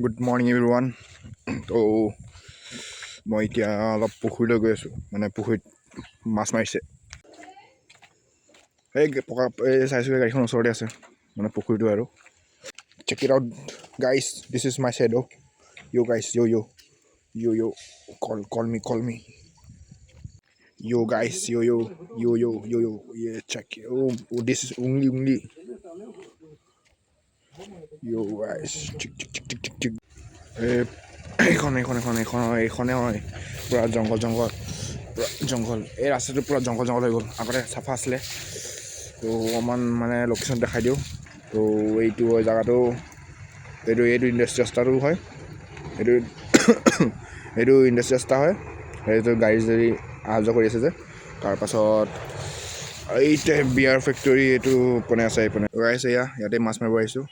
Good morning everyone. তো মই এতিয়া অলপ পুখুৰীলৈ গৈ আছোঁ, মানে পুখুৰীত মাছ মাৰিছে। এই পকা এই চাইছোঁ গাড়ীখন ওচৰতে আছে, মানে পুখুৰীটো আৰু। Check it out guys, this is my shadow. You guys, you call me you guys, you check this is ugly you guys check এইখনে হয় পূৰা জংঘল এই ৰাস্তাটো পূৰা জংঘল হৈ গ'ল। আগতে চাফা আছিলে। তো অকণমান মানে লোকেশ্যন দেখাই দিওঁ। তো এইটো হয় জেগাটো, এইটো ইণ্ডাষ্ট্ৰি ৰাস্তাটো হয়। এইটো ইণ্ডাষ্ট্ৰি ৰাস্তা হয়। সেইটো গাড়ী যদি অহা যোৱা কৰি আছে যে। তাৰপাছত এইটো বিয়াৰ ফেক্টৰী এইটো বনাই আছে এইপিনে। গাইছ ইয়াতে মাছ মাৰিব আহিছোঁ।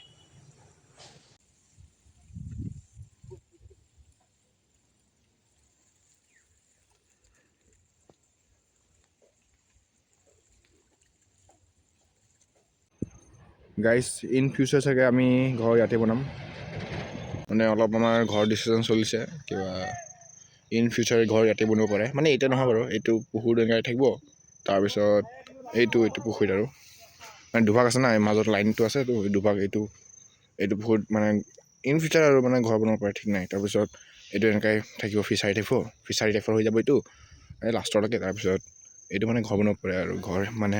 গাইজ ইন ফিউচাৰ চাগে আমি ঘৰ ইয়াতে বনাম। মানে অলপ আমাৰ ঘৰ ডিচিশ্যন চলিছে, কিবা ইন ফিউচাৰ ঘৰ ইয়াতে বনাব পাৰে। মানে এতিয়া নহয় বাৰু, এইটো পুখুৰীটো এনেকৈ থাকিব। তাৰপিছত এইটো পুখুৰীত আৰু মানে দুভাগ আছে না, মাজত লাইনটো আছে। তো দুভাগ এইটো পুখুৰীত মানে ইন ফিউচাৰ আৰু মানে ঘৰ বনাব পাৰে, ঠিক নাই। তাৰপিছত এইটো এনেকৈ থাকিব, ফিচাৰী টাইপৰ হৈ যাব এইটো এই লাষ্টলৈকে। তাৰপিছত এইটো মানে ঘৰ বনাব পাৰে আৰু ঘৰ মানে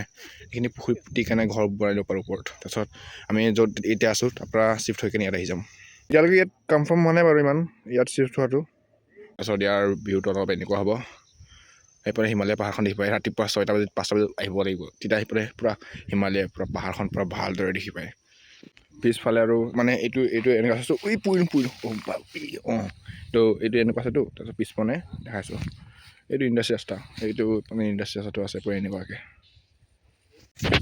এইখিনি পুখুৰী পুতি কেনে ঘৰ বনাই দিব পাৰোঁ ওপৰত। তাৰপিছত আমি য'ত এতিয়া আছোঁ তাৰপৰা শ্বিফ্ট হৈ কেনে ইয়াত আহি যাম। এতিয়ালৈকে ইয়াত কনফাৰ্ম হোৱা নাই বাৰু ইমান, ইয়াত শ্বিফ্ট হোৱাটো। তাৰপিছত ইয়াৰ ভিউটো অলপ এনেকুৱা হ'ব। সেইপিনে হিমালয় পাহাৰখন দেখি পায়। ৰাতিপুৱা 5টা বজাত আহিব লাগিব, তেতিয়া আহি পেলাই পূৰা হিমালয় পূৰা পাহাৰখন পূৰা ভালদৰে দেখি পায়। পিছফালে আৰু মানে এইটো এনেকুৱা আছোঁ পৰিলোঁ অঁ। তো এইটো এনেকুৱা আছেতো। তাৰপিছত পিছপিনে দেখাইছোঁ এইটো ইণ্ডাষ্ট্ৰি ৰাস্তা। এইটো মানে ইণ্ডাষ্ট্ৰি ৰাস্তাটো আছে পূৰা এনেকুৱাকৈ।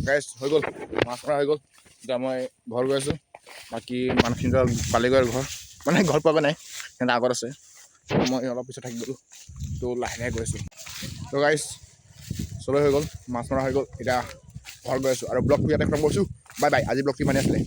গাইজ হৈ গ'ল, মাছ মৰা হৈ গ'ল। এতিয়া মই ঘৰ গৈ আছোঁ। বাকী মানুহখিনি পালেগৈ আৰু মানে ঘৰ পোৱাগৈ নাই, সিহঁতে আগত আছে। মই অলপ পিছত থাকি গ'লোঁ। তো লাহে গৈ আছোঁ। তো গাইজ চবেই হৈ গ'ল, মাছ মৰা হৈ গ'ল। এতিয়া ঘৰ গৈ আছোঁ আৰু ব্লগটো ইয়াতে খতম কৰিছোঁ। Bye bye. আজি ব্লগটো ইমানেই আছিলে।